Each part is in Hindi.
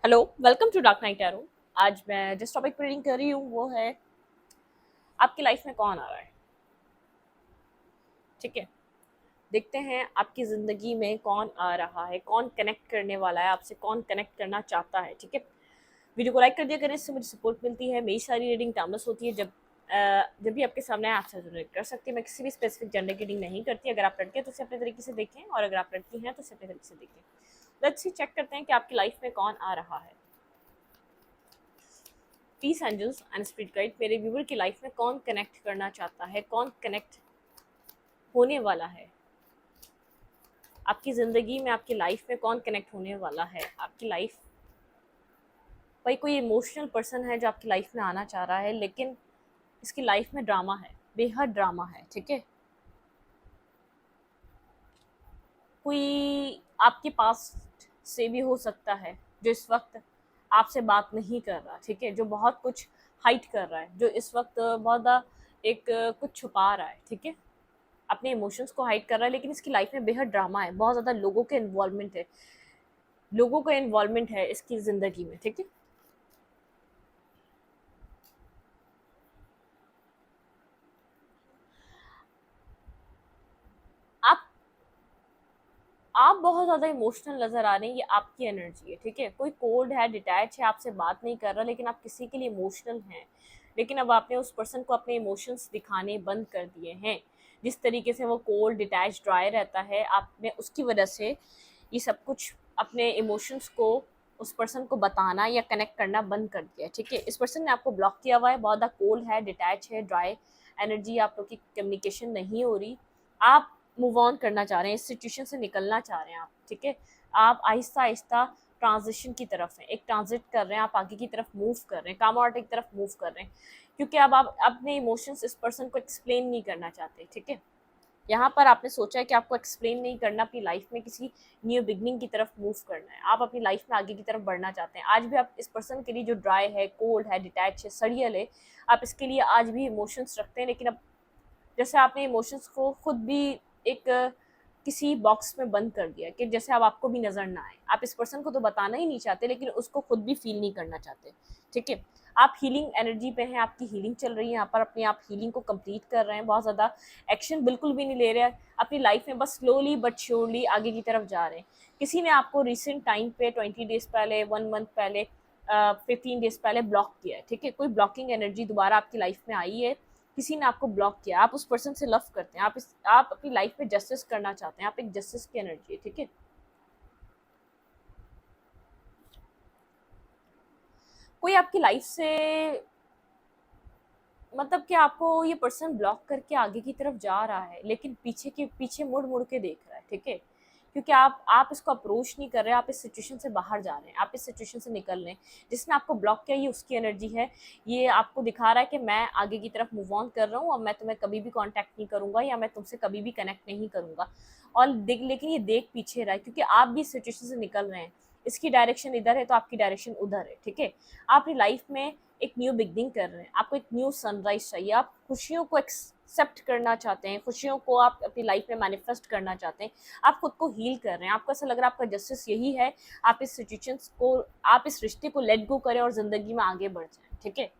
Hello, welcome to Dark Night Tarot. आज मैं जिस टॉपिक पर रीडिंग कर रही हूँ वो है आपकी लाइफ में कौन आ रहा है। ठीक है, देखते हैं आपकी ज़िंदगी में कौन आ रहा है, कौन कनेक्ट करने वाला है आपसे, कौन कनेक्ट करना चाहता है। ठीक है, वीडियो को लाइक कर दिया करें, इससे मुझे सपोर्ट मिलती है। मेरी सारी रीडिंग टाइमलेस होती है। जब भी आपके सामने आए आप से रिलेट कर सकती है। मैं किसी भी स्पेसिफिक जेंडर की रीडिंग नहीं करती। अगर आप लड़के हैं तो उसे अपने तरीके से देखें, और अगर आप लड़की हैं तो उसे अपने तरीके से देखें। लेट्स सी, चेक करते हैं कि आपकी लाइफ में कौन आ रहा है। Peace angels and spirit guide, मेरे व्यूवर की लाइफ में कौन कनेक्ट करना चाहता है, कौन कनेक्ट होने वाला है आपकी ज़िंदगी में, आपकी लाइफ में कौन कनेक्ट होने वाला है आपकी लाइफ। भाई कोई इमोशनल पर्सन है जो आपकी लाइफ में आना चाह रहा है, लेकिन इसकी लाइफ में ड्रामा है, बेहद ड्रामा है। ठीक है, कोई आपके पास से भी हो सकता है जो इस वक्त आपसे बात नहीं कर रहा। ठीक है, जो बहुत कुछ हाइड कर रहा है, जो इस वक्त बहुत ज़्यादा एक कुछ छुपा रहा है। ठीक है, अपने इमोशंस को हाइड कर रहा है, लेकिन इसकी लाइफ में बेहद ड्रामा है, बहुत ज़्यादा लोगों के इन्वॉल्वमेंट है, लोगों का इन्वॉल्वमेंट है इसकी ज़िंदगी में। ठीक है, आप आप बहुत ज़्यादा इमोशनल नज़र आ रहे हैं, ये आपकी एनर्जी है। ठीक है, कोई कोल्ड है, डिटैच है, आपसे बात नहीं कर रहा, लेकिन आप किसी के लिए इमोशनल हैं। लेकिन अब आपने उस पर्सन को अपने इमोशंस दिखाने बंद कर दिए हैं। जिस तरीके से वो कोल्ड, डिटैच, ड्राई रहता है, आपने उसकी वजह से ये सब कुछ अपने इमोशंस को उस पर्सन को बताना या कनेक्ट करना बंद कर दिया है। ठीक है, इस पर्सन ने आपको ब्लॉक किया हुआ है, बहुत ज़्यादा कोल्ड है, डिटैच है, ड्राई एनर्जी, आप लोग की कम्युनिकेशन नहीं हो रही। आप मूव ऑन करना चाह रहे हैं, इस सिचुएशन से निकलना चाह रहे हैं आप। ठीक है, आप आहिस्ता आहिस्ता ट्रांजिशन की तरफ हैं, एक ट्रांजिट कर रहे हैं, आप आगे की तरफ मूव कर रहे हैं, कामार्ट की तरफ मूव कर रहे हैं, क्योंकि अब आप अपने इमोशंस इस पर्सन को एक्सप्लेन नहीं करना चाहते। ठीक है, यहाँ पर आपने सोचा है कि आपको एक्सप्लेन नहीं करना, अपनी लाइफ में किसी न्यू बिगनिंग की तरफ मूव करना है, आप अपनी लाइफ में आगे की तरफ बढ़ना चाहते हैं। आज भी आप इस पर्सन के लिए जो ड्राई है, कोल्ड है, डिटैच है, सड़ियल है, आप इसके लिए आज भी इमोशंस रखते हैं। लेकिन अब जैसे आपने इमोशंस को खुद भी एक किसी बॉक्स में बंद कर दिया कि जैसे अब आपको भी नज़र ना आए। आप इस पर्सन को तो बताना ही नहीं चाहते, लेकिन उसको खुद भी फील नहीं करना चाहते। ठीक है, आप हीलिंग एनर्जी पे हैं, आपकी हीलिंग चल रही है यहाँ पर, अपने आप हीलिंग को कंप्लीट कर रहे हैं, बहुत ज़्यादा एक्शन बिल्कुल भी नहीं ले रहे हैं अपनी लाइफ में, बस स्लोली बट श्योरली आगे की तरफ जा रहे हैं। किसी ने आपको रिसेंट टाइम पे 20 डेज पहले, 1 मंथ पहले, 15 डेज पहले ब्लॉक किया है। ठीक है, कोई ब्लॉकिंग एनर्जी दोबारा आपकी लाइफ में आई है, किसी ने आपको ब्लॉक किया, आप उस पर्सन से लव करते हैं, आप अपनी लाइफ में जस्टिस करना चाहते हैं, आप एक जस्टिस की एनर्जी है। ठीक है, कोई आपकी लाइफ से, मतलब कि आपको ये पर्सन ब्लॉक करके आगे की तरफ जा रहा है, लेकिन पीछे के पीछे मुड़ मुड़ के देख रहा है। ठीक है, क्योंकि आप इसको अप्रोच नहीं कर रहे, आप इस सिचुएशन से बाहर जा रहे हैं, आप इस सिचुएशन से निकल रहे हैं। जिसने आपको ब्लॉक किया, ये उसकी एनर्जी है, ये आपको दिखा रहा है कि मैं आगे की तरफ मूव ऑन कर रहा हूँ, और मैं तुम्हें कभी भी कांटेक्ट नहीं करूंगा, या मैं तुमसे कभी भी कनेक्ट नहीं करूंगा। और देख, लेकिन ये देख पीछे रहा है, क्योंकि आप भी इस सिचुएशन से निकल रहे हैं। इसकी डायरेक्शन इधर है तो आपकी डायरेक्शन उधर है। ठीक है, आप अपनी लाइफ में एक न्यू बिगनिंग कर रहे हैं, आपको एक न्यू सनराइज चाहिए, आप खुशियों को एक्सेप्ट करना चाहते हैं, खुशियों को आप अपनी लाइफ में मैनिफेस्ट करना चाहते हैं, आप खुद को हील कर रहे हैं। आपको ऐसा लग रहा है आपका जस्टिस यही है, आप इस सिचुएशंस को, आप इस रिश्ते को लेट गो करें और जिंदगी में आगे बढ़ जाएं। ठीक है,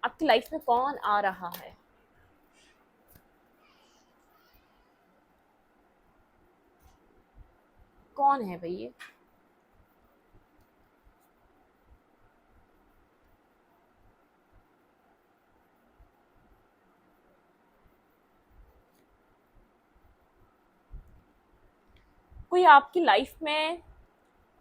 आपकी लाइफ में कौन आ रहा है, कौन है भैया। कोई आपकी लाइफ में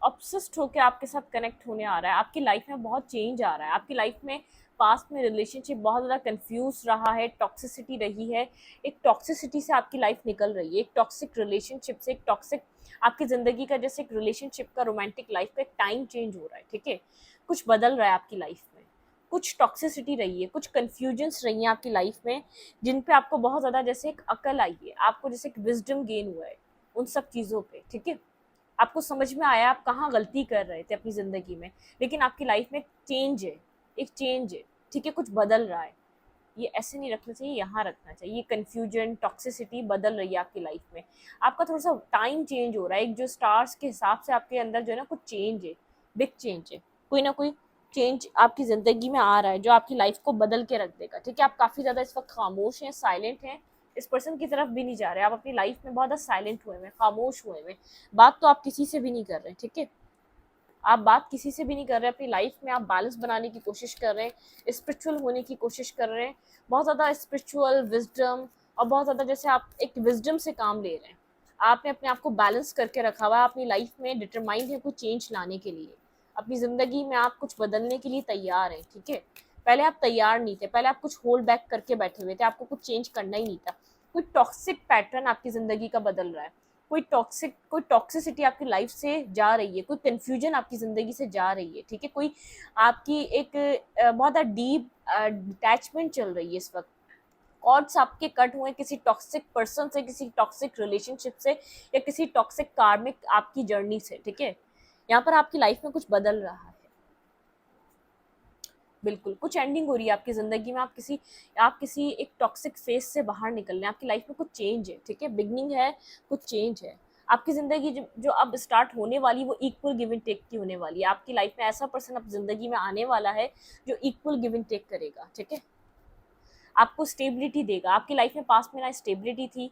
ऑब्सेस्ड होकर आपके साथ कनेक्ट होने आ रहा है, आपकी लाइफ में बहुत चेंज आ रहा है, आपकी लाइफ में पास्ट में रिलेशनशिप बहुत ज़्यादा कंफ्यूज रहा है, टॉक्सिसिटी रही है, एक टॉक्सिसिटी से आपकी लाइफ निकल रही है, एक टॉक्सिक रिलेशनशिप से, एक टॉक्सिक आपकी ज़िंदगी का जैसे एक रिलेशनशिप का, रोमांटिक लाइफ का एक टाइम चेंज हो रहा है। ठीक है, कुछ बदल रहा है आपकी लाइफ में, कुछ टॉक्सिसिटी रही है, कुछ कन्फ्यूजन्स रही हैं आपकी लाइफ में, जिन पे आपको बहुत ज़्यादा जैसे एक अकल आई है, आपको जैसे एक विजडम गेन हुआ है उन सब चीज़ों पे। ठीक है, आपको समझ में आया आप कहाँ गलती कर रहे थे अपनी ज़िंदगी में, लेकिन आपकी लाइफ में चेंज है, एक चेंज है। ठीक है, कुछ बदल रहा है, ये ऐसे नहीं रखना चाहिए, यहाँ रखना चाहिए। ये कन्फ्यूजन, टॉक्सिसिटी बदल रही है आपकी लाइफ में, आपका थोड़ा सा टाइम चेंज हो रहा है, एक जो स्टार्स के हिसाब से आपके अंदर जो है ना कुछ चेंज है, बिग चेंज है, कोई ना कोई चेंज आपकी ज़िंदगी में आ रहा है जो आपकी लाइफ को बदल के रख देगा। ठीक है, आप काफ़ी ज़्यादा इस वक्त खामोश हैं, साइलेंट हैं, इस पर्सन की तरफ भी नहीं जा रहे, आप अपनी लाइफ में बहुत ज़्यादा साइलेंट हुए हैं, खामोश हुए हैं, बात तो आप किसी से भी नहीं कर रहे। ठीक है, आप बात किसी से भी नहीं कर रहे, अपनी लाइफ में आप बैलेंस बनाने की कोशिश कर रहे हैं, स्पिरिचुअल होने की कोशिश कर रहे हैं, बहुत ज़्यादा स्पिरिचुअल विजडम, और बहुत ज़्यादा जैसे आप एक विजडम से काम ले रहे हैं, आपने अपने आप को बैलेंस करके रखा हुआ है, अपनी लाइफ में डिटरमाइंड है कुछ चेंज लाने के लिए, अपनी ज़िंदगी में आप कुछ बदलने के लिए तैयार हैं। ठीक है, पहले आप तैयार नहीं थे, पहले आप कुछ होल्ड बैक करके बैठे हुए थे, आपको कुछ चेंज करना ही नहीं था, कोई टॉक्सिक पैटर्न आपकी ज़िंदगी का बदल रहा है, कोई टॉक्सिसिटी आपकी लाइफ से जा रही है, कोई कन्फ्यूजन आपकी ज़िंदगी से जा रही है। ठीक है, कोई आपकी एक बहुत डीप अटैचमेंट चल रही है इस वक्त, कॉर्ड्स आपके कट हुए किसी टॉक्सिक पर्सन से, किसी टॉक्सिक रिलेशनशिप से, या किसी टॉक्सिक कार्मिक आपकी जर्नी से। ठीक है, यहाँ पर आपकी लाइफ में कुछ बदल रहा है, बिल्कुल कुछ एंडिंग हो रही है आपकी ज़िंदगी में, आप किसी एक टॉक्सिक फेज से बाहर निकल रहे हैं, आपकी लाइफ में कुछ चेंज है। ठीक है, बिगनिंग है, कुछ चेंज है, आपकी ज़िंदगी जो अब स्टार्ट होने वाली वो इक्वल गिव एंड टेक की होने वाली है, आपकी लाइफ में ऐसा पर्सन अब ज़िंदगी में आने वाला है जो इक्वल गिव एंड टेक करेगा। ठीक है, आपको स्टेबिलिटी देगा, आपकी लाइफ में पास्ट में ना स्टेबिलिटी थी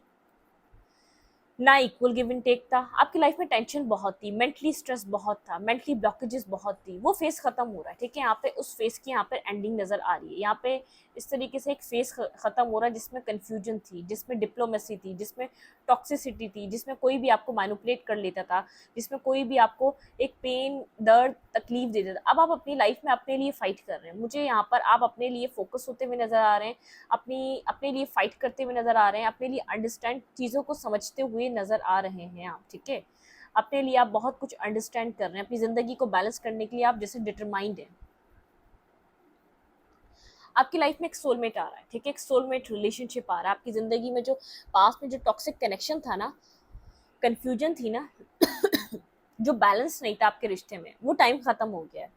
ना इक्वल गिव एंड टेक था, आपकी लाइफ में टेंशन बहुत थी, मेंटली स्ट्रेस बहुत था, मेंटली ब्लॉकेजेस बहुत थी, वो फेस खत्म हो रहा है। ठीक है, यहाँ पे उस फेस की यहाँ पे एंडिंग नजर आ रही है, यहाँ पे इस तरीके से एक फेस खत्म हो रहा है जिसमें कंफ्यूजन थी, जिसमें डिप्लोमेसी थी, जिसमें टॉक्सिसिटी थी, जिसमें कोई भी आपको मैनिपुलेट कर लेता था, जिसमें कोई भी आपको एक पेन, दर्द, तकलीफ दे देता। अब आप अपनी लाइफ में अपने लिए फाइट कर रहे हैं, मुझे यहाँ पर आप अपने लिए फोकस होते हुए नजर आ रहे हैं, अपने लिए फाइट करते हुए नजर आ रहे हैं, अपने लिए अंडरस्टैंड चीज़ों को समझते हुए नजर आ रहे हैं आप। ठीक है, अपने लिए आप बहुत कुछ अंडरस्टैंड कर रहे हैं, अपनी ज़िंदगी को बैलेंस करने के लिए आप जैसे डिटरमाइंड हैं। आपकी लाइफ में एक सोलमेट आ रहा है। ठीक है, एक सोलमेट रिलेशनशिप आ रहा है आपकी ज़िंदगी में, जो पास में जो टॉक्सिक कनेक्शन था ना, कन्फ्यूजन थी ना, जो बैलेंस नहीं था आपके रिश्ते में, वो टाइम ख़त्म हो गया है।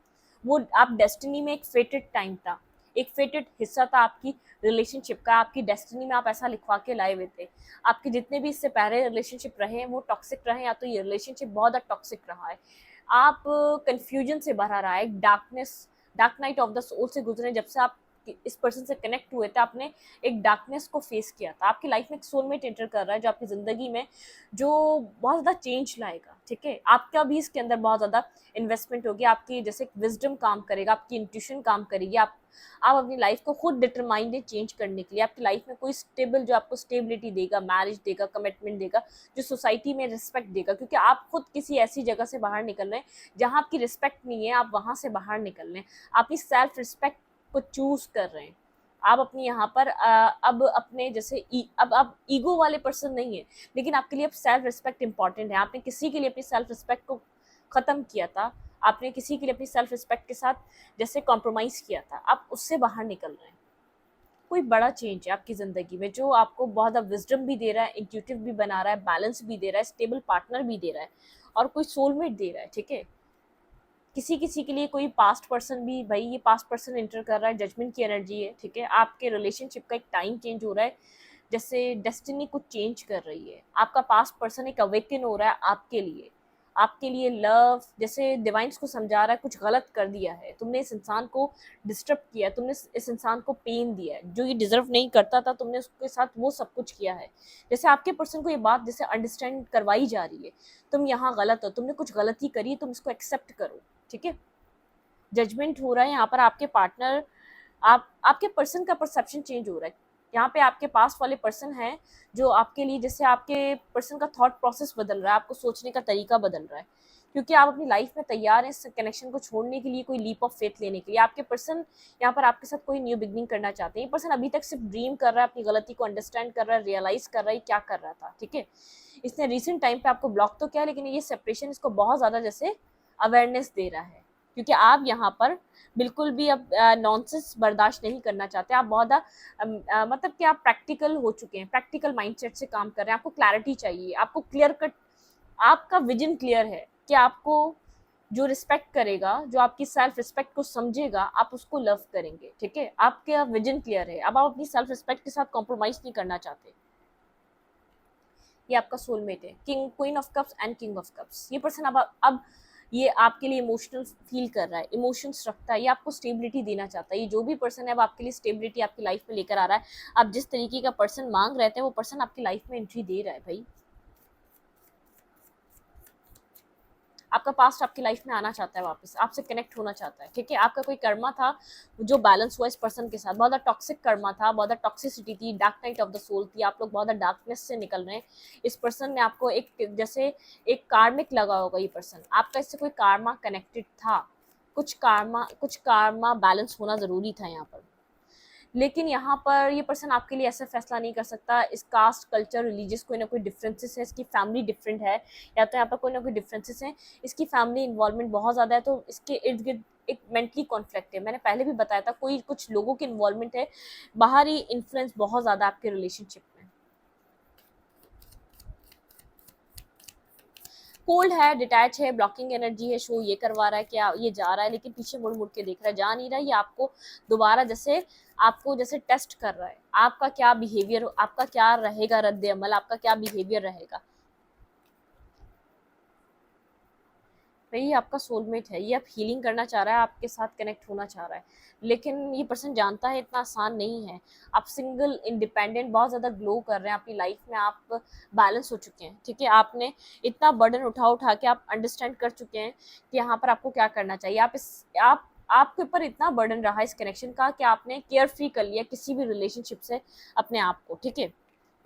वो आप डेस्टिनी में एक फेटेड टाइम था, एक फेटेड हिस्सा था आपकी रिलेशनशिप का, आपकी डेस्टिनी में आप ऐसा लिखवा के लाए हुए थे। आपके जितने भी इससे पहले रिलेशनशिप रहे हैं वो टॉक्सिक रहे, या तो ये रिलेशनशिप बहुत ज़्यादा टॉक्सिक रहा है, आप कन्फ्यूजन से भरा रहा है, एक dark night of the soul से गुजरे, जब से आप इस पर्सन से कनेक्ट हुए थे, आपने एक डार्कनेस को फेस किया था। आपकी लाइफ में एक सोलमेट एंटर कर रहा है जो आपकी ज़िंदगी में जो बहुत ज़्यादा चेंज लाएगा। ठीक है, आपका भी इसके अंदर बहुत ज़्यादा इन्वेस्टमेंट होगी, आपकी जैसे विजडम काम करेगा, आपकी इंट्यूशन काम करेगी, आप अपनी लाइफ को खुद डिटरमाइंड है चेंज करने के लिए। आपकी लाइफ में कोई स्टेबल जो आपको स्टेबिलिटी देगा, मैरिज देगा, कमिटमेंट देगा, जो सोसाइटी में रिस्पेक्ट देगा, क्योंकि आप खुद किसी ऐसी जगह से बाहर निकल रहे हैं जहाँ आपकी रिस्पेक्ट नहीं है, आप वहाँ से बाहर निकल रहे हैं, अपनी सेल्फ रिस्पेक्ट को चूज कर रहे हैं। आप अपनी यहाँ पर अब अपने जैसे अब आप ईगो वाले पर्सन नहीं है, लेकिन आपके लिए अब सेल्फ रिस्पेक्ट इंपॉर्टेंट है। आपने किसी के लिए अपनी सेल्फ रिस्पेक्ट को ख़त्म किया था, आपने किसी के लिए अपनी सेल्फ रिस्पेक्ट के साथ जैसे कॉम्प्रोमाइज़ किया था, आप उससे बाहर निकल रहे हैं। कोई बड़ा चेंज है आपकी ज़िंदगी में जो आपको बहुत ज़्यादा विजडम भी दे रहा है, इंट्यूटिव भी बना रहा है, बैलेंस भी दे रहा है, स्टेबल पार्टनर भी दे रहा है, और कोई सोलमेट दे रहा है। ठीक है, किसी किसी के लिए कोई पास्ट पर्सन भी, भाई ये पास्ट पर्सन इंटर कर रहा है, जजमेंट की एनर्जी है। ठीक है, आपके रिलेशनशिप का एक टाइम चेंज हो रहा है, जैसे डेस्टिनी कुछ चेंज कर रही है, आपका पास्ट पर्सन एक अवेकन हो रहा है आपके लिए लव, जैसे डिवाइन्स को समझा रहा है कुछ गलत कर दिया है, तुमने इस इंसान को डिस्टर्ब किया है, तुमने इस इंसान को पेन दिया है जो ये डिजर्व नहीं करता था, तुमने उसके साथ वो सब कुछ किया है। जैसे आपके पर्सन को ये बात जैसे अंडरस्टैंड करवाई जा रही है, तुम यहाँ गलत हो, तुमने कुछ गलती करी, तुम इसको एक्सेप्ट करो। ठीक है, जजमेंट हो रहा है यहाँ पर, आपके पार्टनर आपके पर्सन का परसेप्शन चेंज हो रहा है। यहाँ पे आपके पास वाले पर्सन हैं जो आपके लिए, जैसे आपके पर्सन का थॉट प्रोसेस बदल रहा है, आपको सोचने का तरीका बदल रहा है, क्योंकि आप अपनी लाइफ में तैयार हैं इस कनेक्शन को छोड़ने के लिए, कोई लीप ऑफ फेथ लेने के लिए। आपके पर्सन यहाँ पर आपके साथ कोई न्यू बिगनिंग करना चाहते हैं। ये पर्सन अभी तक सिर्फ ड्रीम कर रहा है, अपनी गलती को अंडरस्टैंड कर रहा है, रियलाइज कर रहा है क्या कर रहा था। ठीक है, इसने रिसेंट टाइम पे आपको ब्लॉक तो किया, लेकिन ये सेपरेशन इसको बहुत ज़्यादा जैसे अवेयरनेस दे रहा है, क्योंकि आप यहाँ पर बिल्कुल भी अब नॉनसेंस बर्दाश्त नहीं करना चाहते। आप बहुत मतलब कि आप प्रैक्टिकल हो चुके हैं, प्रैक्टिकल माइंडसेट से काम कर रहे हैं, आपको क्लैरिटी चाहिए, आपको क्लियर कट, आपका विजन क्लियर है कि आपको जो रिस्पेक्ट करेगा, जो आपकी सेल्फ रिस्पेक्ट को समझेगा, आप उसको लव करेंगे, ठीक है। आपका विजन क्लियर है, अब आप अपनी सेल्फ रिस्पेक्ट के साथ कॉम्प्रोमाइज नहीं करना चाहते। ये आपका सोलमेट है, king queen of cups and king of cups. ये पर्सन अब ये आपके लिए इमोशनल फील कर रहा है, इमोशंस रखता है, ये आपको स्टेबिलिटी देना चाहता है। ये जो भी पर्सन है अब आपके लिए स्टेबिलिटी आपकी लाइफ में लेकर आ रहा है। आप जिस तरीके का पर्सन मांग रहे थे वो पर्सन आपकी लाइफ में एंट्री दे रहा है भाई। आपका पास्ट आपकी लाइफ में आना चाहता है, वापस आपसे कनेक्ट होना चाहता है, ठीक है। आपका कोई कर्मा था जो बैलेंस हुआ इस पर्सन के साथ, बहुत टॉक्सिक कर्मा था, बहुत टॉक्सिसिटी थी, dark night of the soul थी, आप लोग बहुत डार्कनेस से निकल रहे हैं। इस पर्सन ने आपको एक जैसे एक कार्मिक लगा होगा, ये पर्सन आपका इससे कोई कार्मा कनेक्टेड था, कुछ कार्मा बैलेंस होना जरूरी था यहाँ पर। लेकिन यहाँ पर ये पर्सन आपके लिए ऐसा फैसला नहीं कर सकता। इस कास्ट कल्चर रिलीजियस कोई ना कोई डिफरेंसेस है, इसकी फैमिली डिफरेंट है, या तो यहाँ पर कोई ना कोई डिफरेंसेस है, इसकी फैमिली इन्वॉल्वमेंट बहुत ज़्यादा है, तो इसके इर्द गिर्द एक मेंटली कॉन्फ्लिक्ट है। मैंने पहले भी बताया था, कोई कुछ लोगों की इन्वॉल्वमेंट है, बाहरी इन्फ्लुएंस बहुत ज़्यादा आपके रिलेशनशिप में। कोल्ड है, डिटैच है, ब्लॉकिंग एनर्जी है, शो ये करवा रहा है कि ये जा रहा है लेकिन पीछे मुड़ मुड़ के देख रहा है, जा नहीं रहा है। ये आपको दोबारा जैसे टेस्ट कर रहा है, आपका क्या बिहेवियर, आपका क्या रहेगा रद्द अमल, आपका क्या बिहेवियर रहेगा। भाई ये आपका सोलमेट है, ये आप हीलिंग करना चाह रहा है, आपके साथ कनेक्ट होना चाह रहा है, लेकिन ये पर्सन जानता है इतना आसान नहीं है। आप सिंगल इंडिपेंडेंट बहुत ज़्यादा ग्लो कर रहे हैं अपनी लाइफ में, आप बैलेंस हो चुके हैं, ठीक है। आपने इतना बर्डन उठा उठा के आप अंडरस्टैंड कर चुके हैं कि यहाँ पर आपको क्या करना चाहिए। आप आपके ऊपर इतना बर्डन रहा इस कनेक्शन का कि आपने केयर फ्री कर लिया किसी भी रिलेशनशिप से अपने आप को, ठीक है।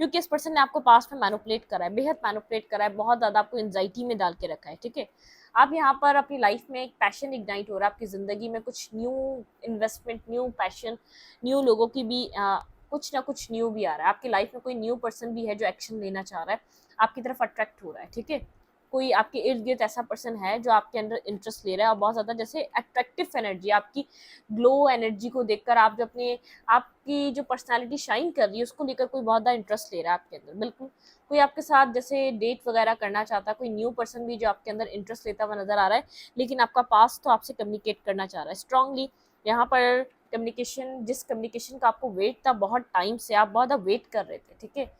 क्योंकि इस पर्सन ने आपको पास्ट में मैनिपुलेट करा है, बेहद मैनिपुलेट करा है, बहुत ज़्यादा आपको एंजाइटी में डाल के रखा है, ठीक है। आप यहाँ पर अपनी लाइफ में एक पैशन इग्नाइट हो रहा है, आपकी ज़िंदगी में कुछ new investment, new passion, new लोगों की भी कुछ ना कुछ न्यू भी आ रहा है आपकी लाइफ में। कोई न्यू पर्सन भी है जो एक्शन लेना चाह रहा है, आपकी तरफ अट्रैक्ट हो रहा है, ठीक है। कोई आपके इर्द गिर्द ऐसा पर्सन है जो आपके अंदर इंटरेस्ट ले रहा है, और बहुत ज़्यादा जैसे अट्रैक्टिव एनर्जी, आपकी ग्लो एनर्जी को देखकर, आप जो अपने आपकी जो पर्सनालिटी शाइन कर रही है उसको लेकर कोई बहुत ज़्यादा इंटरेस्ट ले रहा है आपके अंदर। बिल्कुल कोई आपके साथ जैसे डेट वगैरह करना चाहता है, कोई न्यू पर्सन भी जो आपके अंदर इंटरेस्ट लेता हुआ नजर आ रहा है, लेकिन आपका पास तो आपसे कम्युनिकेट करना चाह रहा है स्ट्रांगली। यहाँ पर कम्युनिकेशन, जिस कम्युनिकेशन का आपको वेट था बहुत टाइम से, आप बहुत ज़्यादा वेट कर रहे थे, ठीक है।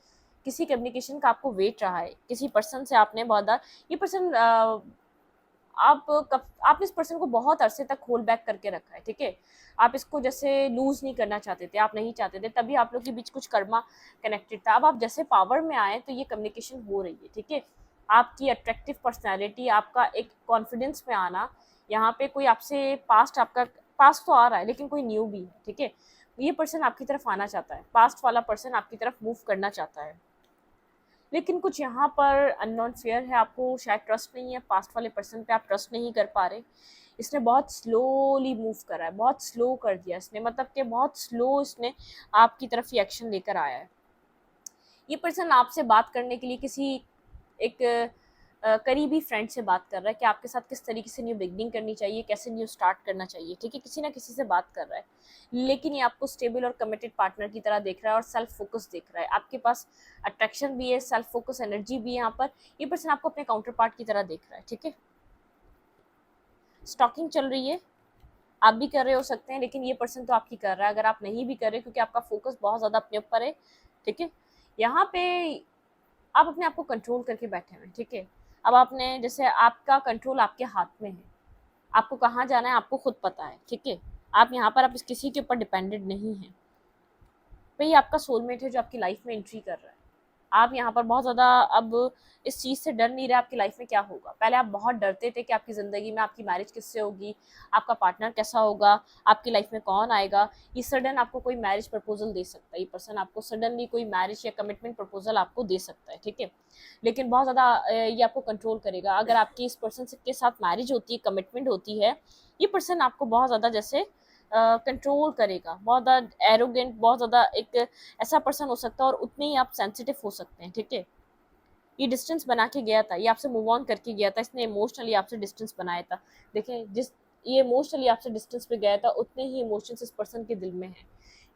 किसी कम्युनिकेशन का आपको वेट रहा है, किसी पर्सन से आपने बहुत ज़्यादा, ये पर्सन आपने इस पर्सन को बहुत अरसे तक होल्ड बैक करके रखा है, ठीक है। आप इसको जैसे लूज नहीं करना चाहते थे, आप नहीं चाहते थे, तभी आप लोग के बीच कुछ कर्मा कनेक्टेड था। अब आप जैसे पावर में आए तो ये कम्युनिकेशन हो रही है, ठीक है। आपकी अट्रैक्टिव पर्सनैलिटी, आपका एक कॉन्फिडेंस में आना, यहाँ पे कोई आपसे आपका पास्ट तो आ रहा है लेकिन कोई न्यू भी है, ठीक है। ये पर्सन आपकी तरफ आना चाहता है, पास्ट वाला पर्सन आपकी तरफ मूव करना चाहता है, लेकिन कुछ यहाँ पर अननोन फेयर है, आपको शायद ट्रस्ट नहीं है पास्ट वाले पर्सन पे, आप ट्रस्ट नहीं कर पा रहे। इसने बहुत स्लोली मूव करा है, बहुत स्लो कर दिया इसने, मतलब कि बहुत स्लो इसने आपकी तरफ ही एक्शन लेकर आया है। ये पर्सन आपसे बात करने के लिए किसी एक करीबी फ्रेंड से बात कर रहा है कि आपके साथ किस तरीके से न्यू बिगनिंग करनी चाहिए, कैसे न्यू स्टार्ट करना चाहिए, ठीक है। किसी ना किसी से बात कर रहा है, लेकिन ये आपको स्टेबल और कमिटेड पार्टनर की तरह देख रहा है और सेल्फ फोकस देख रहा है। आपके पास अट्रैक्शन भी है, सेल्फ फोकस एनर्जी भी है। यहाँ पर ये पर्सन आपको अपने काउंटर पार्ट की तरह देख रहा है, ठीक है। स्टॉकिंग चल रही है, आप भी कर रहे हो सकते हैं, लेकिन ये पर्सन तो आपकी कर रहा है। अगर आप नहीं भी कर रहे क्योंकि आपका फोकस बहुत ज़्यादा अपने ऊपर है, ठीक है। यहाँ पे आप अपने आप को कंट्रोल करके बैठे हुए हैं, ठीक है। अब आपने जैसे आपका कंट्रोल आपके हाथ में है, आपको कहाँ जाना है आपको खुद पता है, ठीक है। आप यहाँ पर आप किसी के ऊपर डिपेंडेंट नहीं हैं। भाई आपका सोलमेट है जो आपकी लाइफ में एंट्री कर रहा है। आप यहाँ पर बहुत ज़्यादा अब इस चीज़ से डर नहीं रहे आपकी लाइफ में क्या होगा। पहले आप बहुत डरते थे कि आपकी ज़िंदगी में आपकी मैरिज किससे होगी, आपका पार्टनर कैसा होगा, आपकी लाइफ में कौन आएगा। ये सडन आपको कोई मैरिज प्रपोजल दे सकता है, ये पर्सन आपको सडनली कोई मैरिज या कमिटमेंट प्रपोजल आपको दे सकता है, ठीक है। लेकिन बहुत ज़्यादा ये आपको कंट्रोल करेगा। अगर आपकी इस पर्सन के साथ मैरिज होती है, कमिटमेंट होती है, ये पर्सन आपको बहुत ज़्यादा जैसे कंट्रोल करेगा, बहुत ज़्यादा एरोगेंट, बहुत ज़्यादा एक ऐसा पर्सन हो सकता है, और उतने ही आप सेंसिटिव हो सकते हैं, ठीक है। ये डिस्टेंस बना के गया था, ये आपसे मूव ऑन करके गया था, इसने इमोशनली आपसे डिस्टेंस बनाया था। देखें, जिस ये इमोशनली आपसे डिस्टेंस पे गया था, उतने ही इमोशंस इस पर्सन के दिल में हैं,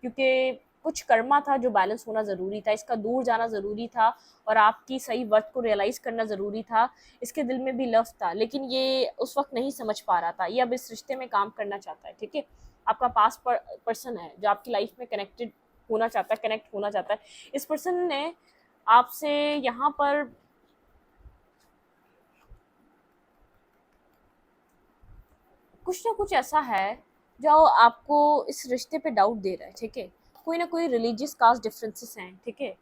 क्योंकि कुछ कर्मा था जो बैलेंस होना ज़रूरी था, इसका दूर जाना ज़रूरी था और आपकी सही वर्थ को रियलाइज़ करना ज़रूरी था। इसके दिल में भी लव था, लेकिन ये उस वक़्त नहीं समझ पा रहा था। ये अब इस रिश्ते में काम करना चाहता है, ठीक है? आपका पास्ट पर्सन है जो आपकी लाइफ़ में कनेक्टेड होना चाहता है, कनेक्ट होना चाहता है। इस पर्सन ने आपसे यहाँ पर कुछ ना कुछ ऐसा है जो आपको इस रिश्ते पे डाउट दे रहा है, ठीक है? कोई ना कोई रिलीजियस कास्ट डिफरेंसेस हैं, ठीक है?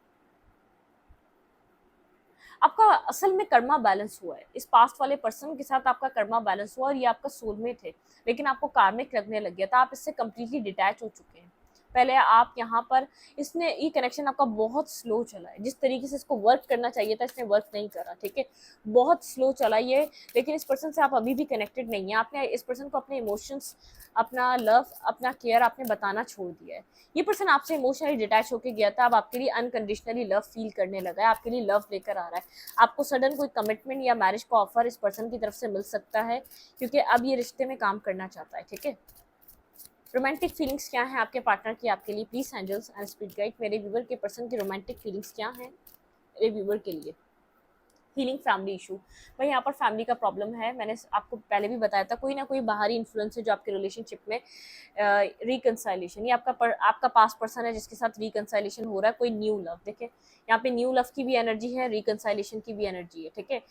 आपका असल में कर्मा बैलेंस हुआ है। इस पास्ट वाले पर्सन के साथ आपका कर्मा बैलेंस हुआ और ये आपका सोलमेट है, लेकिन आपको कार्मिक लगने लग गया था। आप इससे कंप्लीटली डिटैच हो चुके हैं। पहले आप यहाँ पर इसने ये कनेक्शन आपका बहुत स्लो चला है। जिस तरीके से इसको वर्क करना चाहिए था, इसने वर्क नहीं करा, ठीक है? बहुत स्लो चला ये, लेकिन इस पर्सन से आप अभी भी कनेक्टेड नहीं है। आपने इस पर्सन को अपने इमोशंस, अपना लव, अपना केयर आपने बताना छोड़ दिया है। ये पर्सन आपसे इमोशनली डिटैच होके गया था, अब आपके लिए अनकंडीशनली लव फील करने लगा है, आपके लिए लव लेकर आ रहा है। आपको सडन कोई कमिटमेंट या मैरिज का ऑफर इस पर्सन की तरफ से मिल सकता है, क्योंकि अब ये रिश्ते में काम करना चाहता है, ठीक है? रोमांटिक फीलिंग्स क्या है आपके पार्टनर की आपके लिए? Please angels and spirit guide, मेरे व्यूवर के पर्सन की रोमांटिक फीलिंग्स क्या है मेरे व्यूवर के लिए? Healing family issue. भाई यहाँ पर फैमिली का प्रॉब्लम है। मैंने आपको पहले भी बताया था, कोई ना कोई बाहरी इन्फ्लुएंस है जो आपके रिलेशनशिप में रिकनसाइलेशन, ये आपका पास्ट पर्सन है जिसके साथ रिकनसाइलेशन हो रहा है। कोई न्यू लव, देखिए यहाँ पे न्यू लव की भी एनर्जी है, रिकनसाइलेशन की भी एनर्जी है, ठीक है?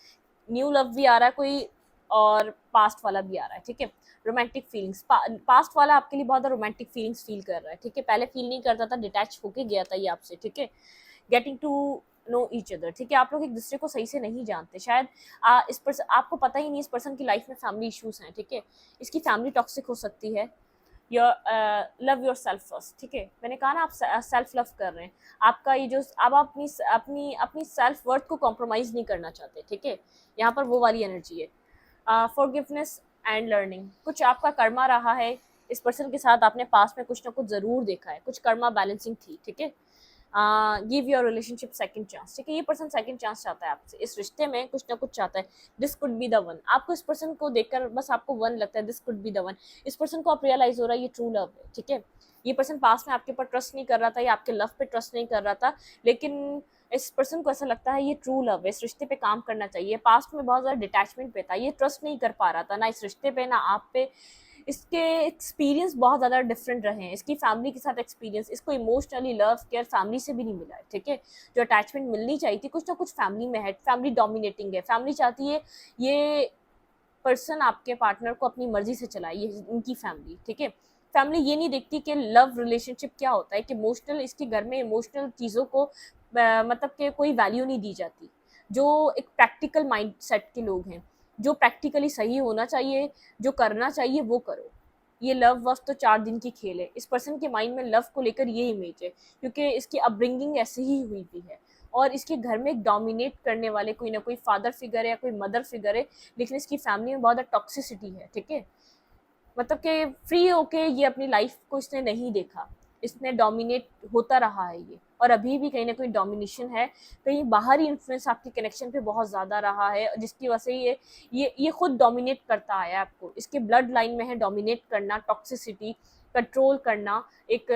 न्यू लव भी आ रहा है कोई, और पास्ट वाला भी आ रहा है, ठीक है? रोमांटिक फीलिंग्स, पास्ट वाला आपके लिए बहुत ज़्यादा रोमांटिक फीलिंग्स फील कर रहा है, ठीक है? पहले फील नहीं करता था, डिटैच होके गया था ये आपसे, ठीक है? Getting to know each other, ठीक है? आप लोग एक दूसरे को सही से नहीं जानते शायद। इस पर्सन, आपको पता ही नहीं इस पर्सन की लाइफ में फैमिली इश्यूज हैं, ठीक है? इसकी फैमिली टॉक्सिक हो सकती है। Your love your self first, ठीक है? मैंने कहा ना, आप सेल्फ लव कर रहे हैं। आपका ये जो अब आप अपनी अपनी अपनी सेल्फ वर्थ को कॉम्प्रोमाइज नहीं करना चाहते, ठीक है? यहाँ पर वो वाली एनर्जी है। फॉरगिवनेस एंड लर्निंग, कुछ आपका कर्मा रहा है इस पर्सन के साथ, आपने पास में कुछ ना कुछ जरूर देखा है, कुछ कर्मा बैलेंसिंग थी, ठीक है? Give your relationship second chance, ठीक है? ये पर्सन सेकंड चांस चाहता है आपसे, इस रिश्ते में कुछ ना कुछ चाहता है। This could be the one, आपको इस पर्सन को देखकर बस आपको वन लगता है, this could be the one. इस पर्सन को आप रियलाइज हो रहा है ये ट्रू लव है, ठीक है? ये पर्सन पास में आपके ऊपर ट्रस्ट नहीं कर रहा था या आपके लव पे ट्रस्ट नहीं कर रहा था, लेकिन इस पर्सन को ऐसा लगता है ये ट्रू लव है, इस रिश्ते पे काम करना चाहिए। पास्ट में बहुत ज़्यादा डिटैचमेंट पे था, ये ट्रस्ट नहीं कर पा रहा था, ना इस रिश्ते पे ना आप पे। इसके एक्सपीरियंस बहुत ज़्यादा डिफरेंट रहे हैं, इसकी फैमिली के साथ एक्सपीरियंस, इसको इमोशनली लव केयर फैमिली से भी नहीं मिला है, ठीक है? जो अटैचमेंट मिलनी चाहिए थी, कुछ ना कुछ फैमिली में है। फैमिली डोमिनेटिंग है, फैमिली चाहती है ये पर्सन आपके पार्टनर को अपनी मर्जी से चलाए, ये इनकी फैमिली, ठीक है? फैमिली ये नहीं देखती कि लव रिलेशनशिप क्या होता है, कि इमोशनल, इसके घर में इमोशनल चीज़ों को मतलब कि कोई वैल्यू नहीं दी जाती। जो एक प्रैक्टिकल माइंड सेट के लोग हैं, जो प्रैक्टिकली सही होना चाहिए, जो करना चाहिए वो करो। ये लव वव तो 4 दिन की खेल है। इस पर्सन के माइंड में लव को लेकर ये इमेज है, क्योंकि इसकी अपब्रिंगिंग ऐसी ही हुई भी है, और इसके घर में एक डोमिनेट करने वाले कोई ना कोई फादर फिगर है या कोई मदर फिगर है, लेकिन इसकी फैमिली में बहुत ज़्यादा टॉक्सिसिटी है, ठीक है? मतलब कि फ्री होके ये अपनी लाइफ को इसने नहीं देखा, इसने डोमिनेट होता रहा है ये, और अभी भी कहीं ना कहीं डोमिनेशन है। कहीं बाहरी इन्फ्लुएंस आपके कनेक्शन पे बहुत ज़्यादा रहा है, जिसकी वजह से ये खुद डोमिनेट करता आया है आपको। इसके ब्लड लाइन में है डोमिनेट करना, टॉक्सिसिटी, कंट्रोल करना, एक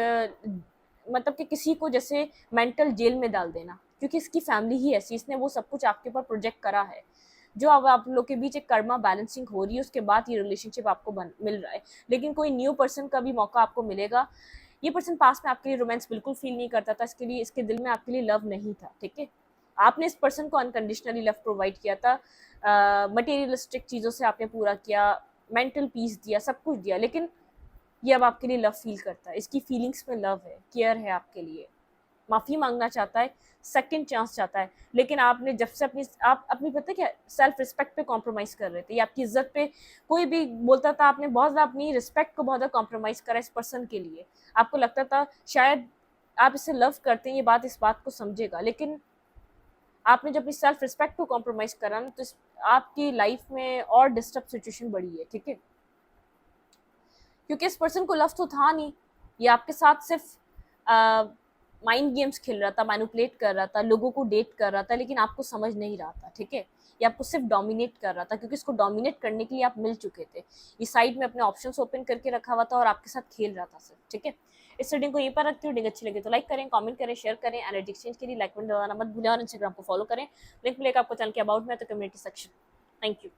मतलब कि किसी को जैसे मेंटल जेल में डाल देना, क्योंकि इसकी फैमिली ही ऐसी, इसने वो सब कुछ आपके ऊपर प्रोजेक्ट करा है। जो अब आप लोग के बीच एक कर्मा बैलेंसिंग हो रही है, उसके बाद ये रिलेशनशिप आपको मिल रहा है, लेकिन कोई न्यू पर्सन का भी मौका आपको मिलेगा। ये पर्सन पास में आपके लिए रोमांस बिल्कुल फील नहीं करता था, इसके लिए इसके दिल में आपके लिए लव नहीं था, ठीक है? आपने इस पर्सन को अनकंडीशनली लव प्रोवाइड किया था, मटेरियलिस्टिक चीज़ों से आपने पूरा किया, मेंटल पीस दिया, सब कुछ दिया, लेकिन ये अब आपके लिए लव फील करता है, इसकी फीलिंग्स में लव है, केयर है आपके लिए, माफ़ी मांगना चाहता है, सेकंड चांस चाहता है। लेकिन आपने जब से आप अपनी पता है क्या, सेल्फ रिस्पेक्ट पे कॉम्प्रोमाइज़ कर रहे थे, या आपकी इज्जत पे कोई भी बोलता था, आपने बहुत ज़्यादा अपनी रिस्पेक्ट को बहुत ज़्यादा कॉम्प्रोमाइज़ करा इस पर्सन के लिए। आपको लगता था शायद आप इसे लव करते हैं, ये बात इस बात को समझेगा, लेकिन आपने जब इस सेल्फ रिस्पेक्ट को कॉम्प्रोमाइज़ करा ना, तो आपकी लाइफ में और डिस्टर्ब सिचुएशन बढ़ी है, ठीक है? क्योंकि इस पर्सन को लव तो था नहीं, ये आपके साथ सिर्फ माइंड गेम्स खेल रहा था, मैनिपुलेट कर रहा था, लोगों को डेट कर रहा था, लेकिन आपको समझ नहीं रहा था, ठीक है, ये आपको सिर्फ डोमिनेट कर रहा था, क्योंकि इसको डोमिनेट करने के लिए आप मिल चुके थे, ये साइड में अपने ऑप्शंस ओपन करके रखा हुआ था और आपके साथ खेल रहा था सिर्फ, ठीक है। इस रीडिंग को यहीं पर रखती हूँ, रीडिंग अच्छी लगी तो लाइक करें, कमेंट करें, शेयर करें, एनर्जी एक्सचेंज के लिए लाइक बटन दबाना मत भूलें और इंस्टाग्राम को फॉलो करें, लिंक मिलेगा आपको चैनल के अबाउट में तो कम्युनिटी सेक्शन। Thank you.